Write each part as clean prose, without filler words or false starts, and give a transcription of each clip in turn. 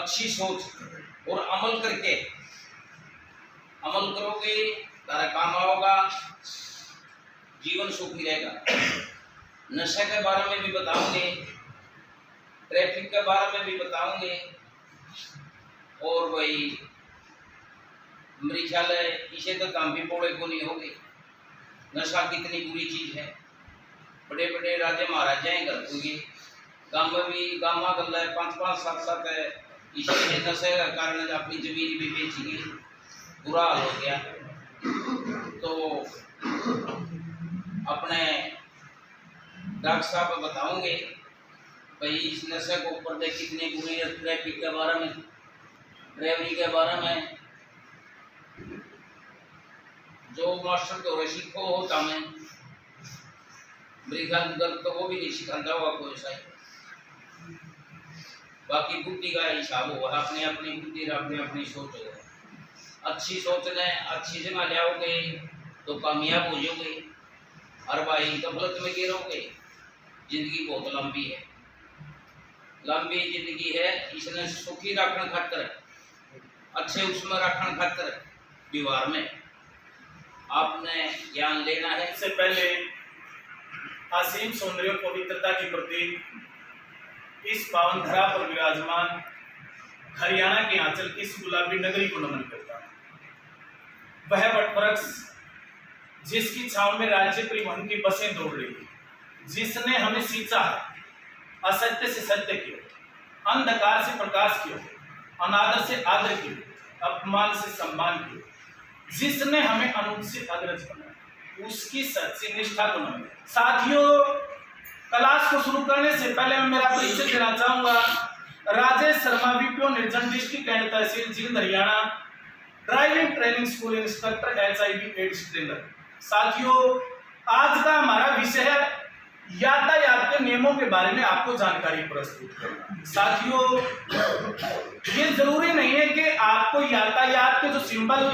अच्छी सोच और अमल करोगे, तारा काम आओगा, जीवन सुखी रहेगा। नशे के बारे में भी बताऊंगे, ट्रैफिक के बारे में भी बताऊंगे, और भाई मेरे ख्याल है इसे तो काम भी पौड़े को नहीं होगे। नशा कितनी बुरी चीज है, बड़े बड़े राजे महाराजाएं कर होंगे, गाँव में भी गाँव गल है 5-5 7-7 है, इसी नशे के कारण अपनी जमीन भी बेची गई, बुरा हाल हो गया। तो अपने डॉक्टर साहब बताओगे भाई इस नशे को ऊपर दे कितने बुरे, ट्रैफिक के बारे में, ड्राइवरी के बारे में, जो मास्टर के और सीखो होता मैं मेरी ख्याल गलत तो वो भी नहीं सिखाता होगा कोई सा। बाकी बुद्धि का हिसाब होगा, अपनी अपनी बुद्धि, अपनी अपनी सोच होगा। अच्छी सोच ने अच्छी जगह ले आओगे तो कामयाब हो जाओगे, और भाई गफलत में गिरोगे। जिंदगी बहुत लंबी है, लंबी जिंदगी है, इसने सुखी रखने खातर, अच्छे उसमें रखने खातर व्यवहार में आपने ज्ञान लेना है। इससे पहले असीम सौंदर्य पवित्रता की प्रतीक इस पावन धरा पर विराजमान हरियाणा के आंचल की इस गुलाबी नगरी को नमन करता है। वह वटवृक्ष जिसकी छांव में राज्य परिवहन की बसें दौड़ रही है, जिसने हमें सींचा है, असत्य से सत्य किया, अंधकार से प्रकाश किया, अनादर से आदर किया, अपमान से सम्मान किया, जिसने हमें अनुज से अग्रज बनाया, उसकी सच्ची निष्ठा को नमन। साथियों, क्लास को शुरू करने से पहले मैं मेरा परिचय देना चाहूंगा। Rajesh Sharma, BPO Nirjan district and तहसील Jind Haryana, driving training school instructor, HIV AIDS trainer. साथियों, आज का हमारा विषय है यातायात के नियमों के बारे में आपको जानकारी प्रस्तुत करना। साथियों, ये जरूरी नहीं है कि आपको यातायात के जो सिंबल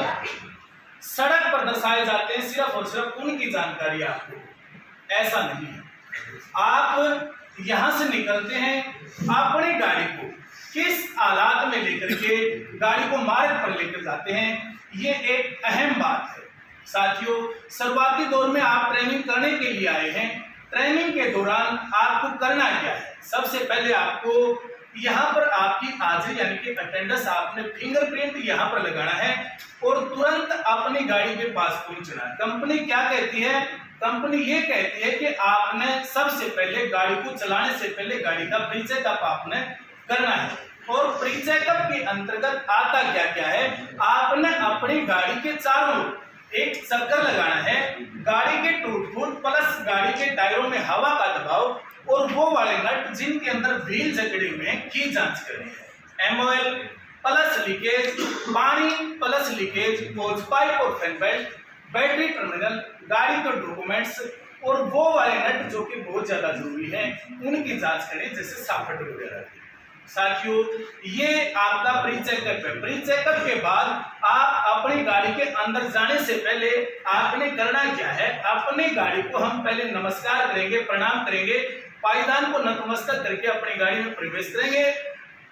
सड़क पर दर्शाए जाते हैं सिर्फ और सिर्फ उनकी जानकारी आपको, ऐसा नहीं है। आप यहां से निकलते हैं, अपनी गाड़ी को किस हालात में लेकर के गाड़ी को मार्ग पर लेकर जाते हैं, ये एक अहम बात है। साथियों, शुरुआती दौर में आप ट्रेनिंग करने के लिए आए हैं। ट्रेनिंग के दौरान आपको करना क्या है? सबसे पहले आपको यहाँ पर आपकी हाजिरी यानी कि अटेंडेंस, आपने फिंगरप्रिंट यहाँ पर लगाना है और तुरंत अपनी गाड़ी के पास पहुंचना है। कंपनी क्या कहती है? कंपनी ये कहती है कि आपने सबसे पहले गाड़ी को चलाने से पहले गाड़ी का प्री चेकअप आपने करना है। और प्री चेकअप के अंतर्गत आता क्या क्या है? आपने अपनी गाड़ी के चारों एक चक्कर लगाना है, गाड़ी के टूट फूट प्लस गाड़ी के टायरों में हवा का दबाव और वो वाले नट जिनके अंदर व्हील जकड़े हुए हैं की जांच करनी है। MOL प्लस लीकेज, पानी प्लस लीकेज, होज पाइप और फैन बेल्ट, बैटरी टर्मिनल, गाड़ी के डॉक्यूमेंट्स और वो वाले नट जो कि बहुत ज्यादा जरूरी है उनकी जांच करें, जैसे साफट वगैरह। साथियों, ये आपका प्री चेकअप है। प्री चेकअप के बाद आप अपनी गाड़ी के अंदर जाने से पहले आपने करना क्या है? अपनी गाड़ी को हम पहले नमस्कार करेंगे, प्रणाम करेंगे, पायदान को नतमस्तक करके अपनी गाड़ी में प्रवेश करेंगे।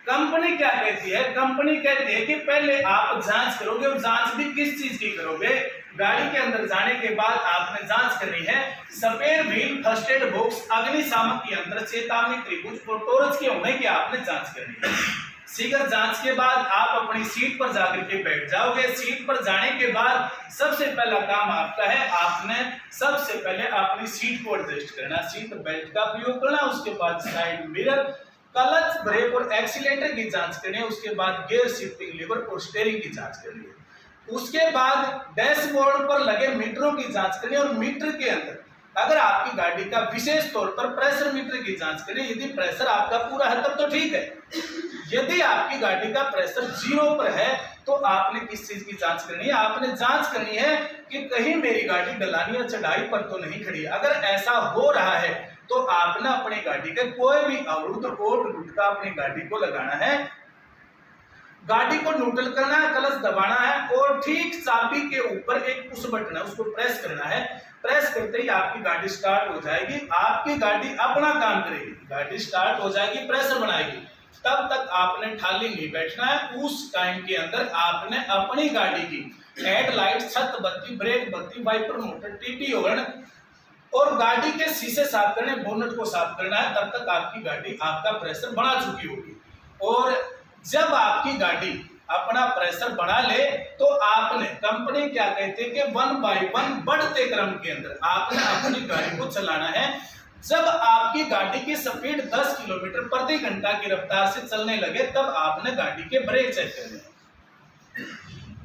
कंपनी क्या कहती है? कंपनी कहती है कि पहले आप जांच करोगे, और जांच भी किस चीज की करोगे? गाड़ी के अंदर जाने के बाद आपने जांच करनी है spare wheel, first aid box, अग्निशामक यंत्र, चेतावनी त्रिभुज और टॉर्च के होने की आपने जांच करनी है। शीघ्र जांच के बाद आप अपनी सीट पर जाकर के बैठ जाओगे। सीट पर जाने के बाद सबसे पहला काम आपका है, आपने सबसे पहले अपनी सीट को एडजस्ट करना, सीट बेल्ट का प्रयोग करना, उसके बाद साइड मिरर, क्लच, ब्रेक और एक्सीलेटर की जांच करनी है, उसके बाद गियर शिफ्टिंग लीवर और स्टीयरिंग की जांच करनी है, उसके बाद डैशबोर्ड पर लगे मीटरों की जांच करनी है और मीटर के अंदर अगर आपकी गाड़ी का विशेष तौर पर प्रेशर मीटर की जांच करें। यदि प्रेशर आपका पूरा है तब तो ठीक है, यदि आपकी गाड़ी का प्रेशर 0 पर है तो आपने किस चीज की जांच करनी है? आपने जांच करनी है कि कहीं मेरी गाड़ी ढलानी या चढ़ाई पर तो नहीं खड़ी। अगर ऐसा हो रहा है तो आपने अपनी गाड़ी के कोई भी अवरुद्ध कोट गुटका अपनी गाड़ी को लगाना है, गाड़ी को न्यूट्रल करना है, क्लच दबाना है और ठीक चाबी के ऊपर एक पुश बटन है उसको प्रेस करना है। प्रेस करते ही आपकी गाड़ी स्टार्ट हो जाएगी, आपकी गाड़ी अपना काम करेगी, गाड़ी स्टार्ट हो जाएगी, प्रेशर बनाएगी। तब तक आपने ठाली नहीं बैठना है। उस टाइम के अंदर आपने अपनी गाड़ी की हेडलाइट, छत बत्ती, ब्रेक बत्ती, वाइपर मोटर, टीटी हॉर्न और गाड़ी के शीशे साफ करने, बोनट को साफ करना है। तब तक आपकी गाड़ी आपका प्रेशर बढ़ा चुकी होगी। और जब आपकी गाड़ी अपना प्रेशर बढ़ा ले तो आपने, कंपनी क्या कहते हैं कि 1 by 1 बढ़ते क्रम के अंदर आपने अपनी गाड़ी को चलाना है। जब आपकी गाड़ी की स्पीड 10 किलोमीटर प्रति घंटा की रफ्तार से चलने लगे तब आपने गाड़ी के ब्रेक चेक करने हैं।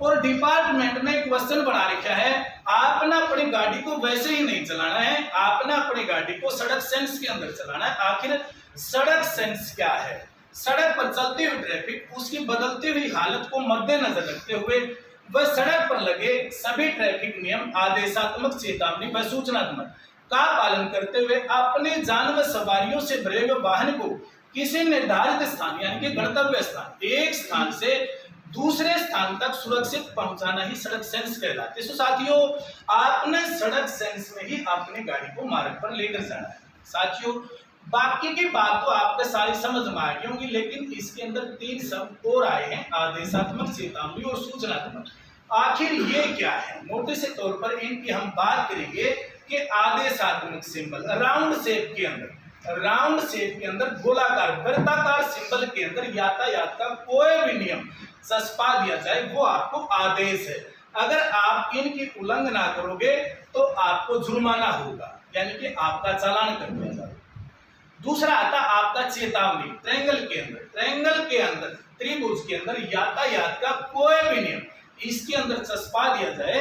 और डिपार्टमेंट ने क्वेश्चन बना रखा है, आपने अपनी गाड़ी को वैसे ही नहीं चलाना है, आपने अपनी गाड़ी को सड़क सेंस के अंदर चलाना है। आखिर सड़क सेंस क्या है? सड़क पर चलती हुई ट्रैफिक, उसकी बदलती हुई हालत को मद्देनजर रखते हुए वह सड़क पर लगे सभी ट्रैफिक नियम, आदेशात्मक, चेतावनी व सूचनात्मक का पालन करते हुए अपने जान व सवारियों से भरे हुए वाहन को किसी निर्धारित स्थान यानी कि गंतव्य स्थान, एक स्थान से दूसरे स्थान तक सुरक्षित पहुंचाना ही सड़क सेंस कहलाती है। तो साथियों, आपने सड़क सेंस में ही अपनी गाड़ी को मार्ग पर लेकर जाना है। साथियों, बाकी की बात तो आपको सारी समझ में आ गई होंगी, लेकिन इसके अंदर 3 शब्द और आए हैं, आदेशात्मक, चेतावनी और सूचनात्मक। आखिर ये क्या है? मोटे से तौर पर इनकी हम बात करेंगे कि आदेशात्मक सिंबल राउंड शेप के अंदर गोलाकार वृत्ताकार सिंबल के अंदर यातायात का कोई भी नियम चस्पा दिया जाए वो आपको आदेश है। अगर आप इनकी उल्लंघना करोगे तो आपको जुर्माना होगा, यानी कि आपका चालान कर दिया जाएगा। दूसरा आता आपका चेतावनी। ट्रायंगल के अंदर त्रिभुज के अंदर यातायात का कोई भी नियम इसके अंदर चस्पा दिया जाए,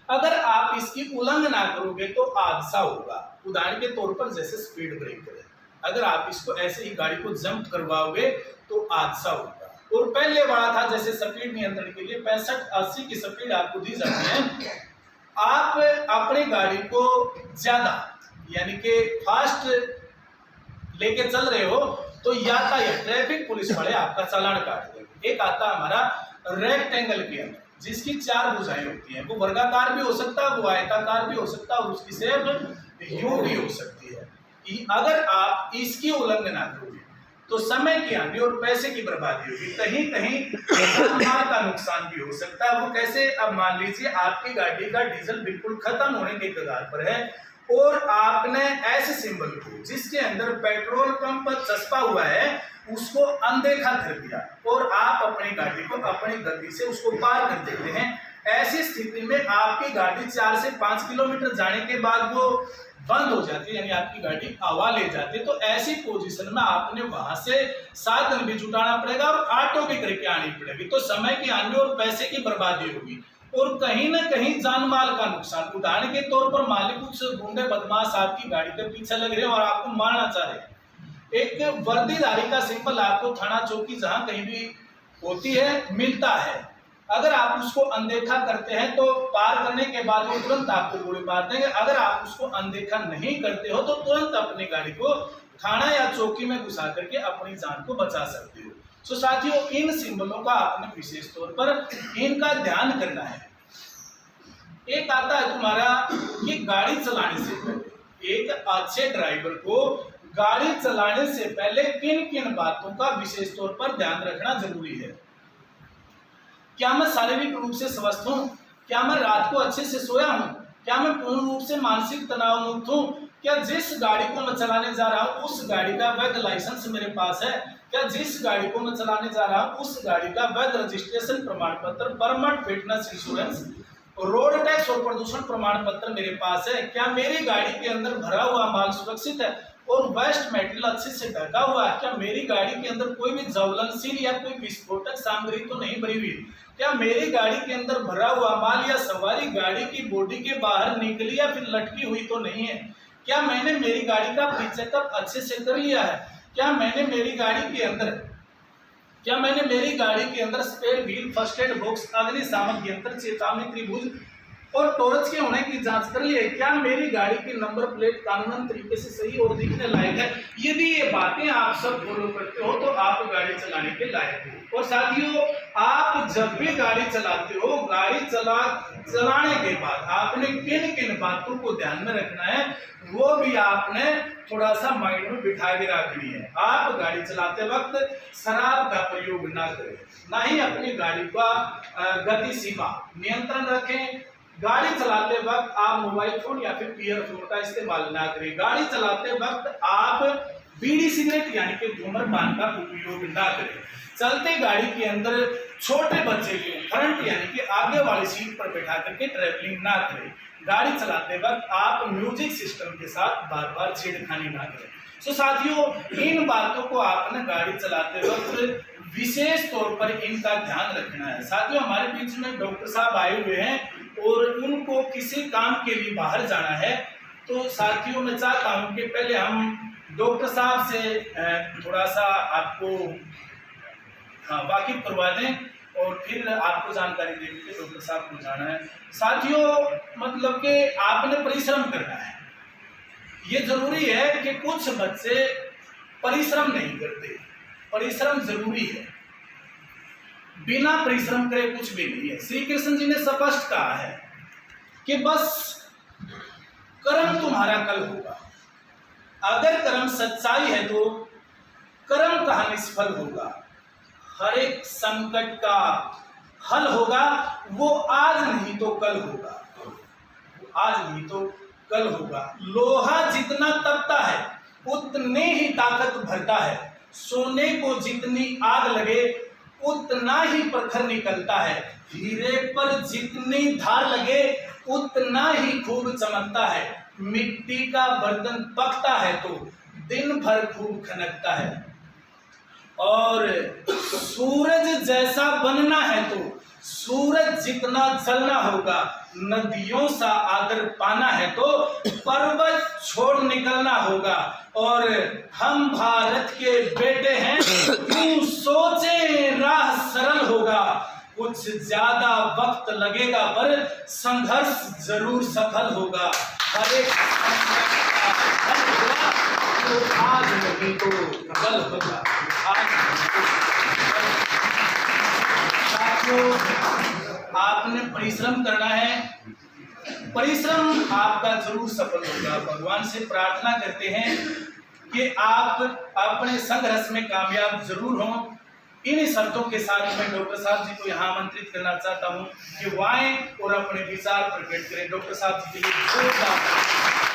अगर आप इसकी उल्लंघना करोगे तो हादसा होगा। उदाहरण के तौर पर जैसे स्पीड ब्रेकर है, अगर आप इसको ऐसे ही गाड़ी को जंप करवाओगे तो हादसा होगा। और पहले बड़ा था जैसे स्पीड नियंत्रण के लिए 65-80 की स्पीड आपको दी जाती है, आप अपनी गाड़ी को ज्यादा यानी कि फास्ट लेके चल रहे हो तो यातायात ट्रैफिक पुलिस वाले आपका चालान काट देंगे। एक आता हमारा रेक्टेंगल के अंदर जिसकी 4 भुजाएं होती हैं, वो वर्गाकार भी हो सकता है, वो आयताकार भी हो सकता है और उसकी शेप यूं भी हो सकती है। अगर आप इसकी उल्लंघना करोगे तो समय की हानि और पैसे की बर्बादी होगी, कहीं कहीं माल का नुकसान भी हो सकता है। वो कैसे? अब मान लीजिए आपकी गाड़ी का डीजल बिल्कुल खत्म होने के कगार पर है और आपने ऐसे सिंबल को जिसके अंदर पेट्रोल पंप चस्पा हुआ है उसको अनदेखा कर दिया और आप अपनी गाड़ी को अपनी गति से उसको पार कर देते हैं। ऐसी स्थिति में आपकी गाड़ी 4 से 5 किलोमीटर जाने के बाद वो बंद हो जाती है, यानी आपकी गाड़ी हवा ले जाती है। तो ऐसी पोजीशन में आपने वहां से साधन भी जुटाना पड़ेगा और ऑटो भी करके आनी पड़ेगी, तो समय की हानि और पैसे की बर्बादी होगी और कहीं ना कहीं जान माल का नुकसान। उदाहरण के तौर पर मान ली कुछ गुंडे बदमाश आपकी गाड़ी के पीछे लग रहे हैं और आपको मारना चाह रहे हैं, एक वर्दीधारी का सिंबल आपको थाना चौकी जहां कहीं भी होती है मिलता है, अगर आप उसको अनदेखा करते हैं तो पार करने के बाद वो तुरंत आपको गोली मार देंगे। अगर आप उसको अनदेखा नहीं करते हो तो तुरंत अपनी गाड़ी को थाना या चौकी में घुसा करके अपनी जान को बचा सकते हो। तो साथियों, इन सिंबलों का आपने विशेष तौर पर इनका ध्यान करना है। एक आता है तुम्हारा कि गाड़ी चलाने से पहले, एक अच्छे ड्राइवर को गाड़ी चलाने से पहले किन किन बातों का विशेष तौर पर ध्यान रखना जरूरी है। क्या मैं शारीरिक रूप से स्वस्थ हूँ? क्या मैं रात को अच्छे से सोया हूँ? क्या मैं पूर्ण रूप से मानसिक तनाव मुक्त हूँ? क्या जिस गाड़ी को मैं चलाने जा रहा हूँ उस गाड़ी का वैध लाइसेंस मेरे पास है? क्या जिस गाड़ी को मैं चलाने जा रहा हूँ उस गाड़ी का वैध रजिस्ट्रेशन प्रमाण पत्र, permit, fitness insurance, road tax और प्रदूषण प्रमाण पत्र मेरे पास है? क्या मेरी गाड़ी के अंदर भरा हुआ माल सुरक्षित है और वेस्ट मटेरियल अच्छे से ढका हुआ है? क्या मेरी गाड़ी के अंदर कोई भी ज्वलनशील या कोई विस्फोटक सामग्री तो नहीं भरी हुई? क्या मेरी गाड़ी के अंदर भरा हुआ माल या सवारी गाड़ी की बॉडी के बाहर निकली या फिर लटकी हुई तो नहीं है? क्या मैंने मेरी गाड़ी का प्री चेकअप अच्छे से कर लिया है? क्या मैंने मेरी गाड़ी के अंदर spare wheel, first aid box, अग्निशामक यंत्र, चेतावनी त्रिभुज और टोरच के होने की जांच कर लिए, क्या मेरी गाड़ी की नंबर प्लेट कानूनन तरीके से सही और दिखने लायक है। यदि ये बातें आप सब फॉलो करते हो तो आप गाड़ी चलाने के लायक हो। और साथियों, आप जब भी गाड़ी चलाते हो, गाड़ी चलाने के बाद आपने किन किन बातों को ध्यान में रखना है वो भी आपने थोड़ा सा माइंड में बिठा के रखनी है। आप गाड़ी चलाते वक्त शराब का प्रयोग ना करें, ना ही अपनी गाड़ी का गति सीमा नियंत्रण रखें। गाड़ी चलाते वक्त आप मोबाइल फोन या फिर ईयरफोन का इस्तेमाल ना करें। गाड़ी चलाते वक्त आप बीड़ी सिगरेट यानी कि धूम्रपान का उपयोग ना करें। चलते गाड़ी के अंदर छोटे बच्चे को फ्रंट यानी कि आगे वाली सीट पर बैठा करके ट्रैवलिंग ना करें। गाड़ी चलाते वक्त आप म्यूजिक सिस्टम के साथ बार बार छेड़खानी ना करें। तो साथियों, इन बातों को आपने गाड़ी चलाते वक्त विशेष तौर पर इनका ध्यान रखना है। साथियों, हमारे बीच में डॉक्टर साहब आए हुए हैं और उनको किसी काम के लिए बाहर जाना है। तो साथियों, मैं चाहता हूं कि पहले हम डॉक्टर साहब से थोड़ा सा आपको वाकिफ करवा दें और फिर आपको जानकारी देंगे कि डॉक्टर साहब को जाना है। साथियों, मतलब कि आपने परिश्रम करना है। ये जरूरी है कि कुछ बच्चे परिश्रम नहीं करते, परिश्रम जरूरी है। बिना परिश्रम करे कुछ भी नहीं है। श्री कृष्ण जी ने स्पष्ट कहा है कि बस कर्म तुम्हारा कल होगा। अगर कर्म सच्चाई है तो कर्म कहाँ निष्फल होगा। हर एक संकट का हल होगा, वो आज नहीं तो कल होगा, आज नहीं तो कल होगा। लोहा जितना तपता है उतने ही ताकत भरता है। सोने को जितनी आग लगे उतना ही प्रखर निकलता है। हीरे पर जितनी धार लगे उतना ही खूब चमकता है। मिट्टी का बर्तन पकता है तो दिन भर खूब खनकता है। और सूरज जैसा बनना है तो सूरज जितना जलना होगा। नदियों सा आदर पाना है तो पर्वत छोड़ निकलना होगा। और हम भारत के बेटे हैं, क्यों सोचे राह सरल होगा। कुछ ज्यादा वक्त लगेगा पर संघर्ष जरूर सफल होगा। हर एक तो आज नहीं तो कल होगा। आपने परिश्रम करना है, परिश्रम आपका जरूर सफल होगा। भगवान से प्रार्थना करते हैं कि आप अपने संघर्ष में कामयाब जरूर हों। इन शर्तों के साथ मैं डॉक्टर साहब जी को यहाँ आमंत्रित करना चाहता हूँ कि वो आएं और अपने विचार प्रकट करें। डॉक्टर साहब जी के लिए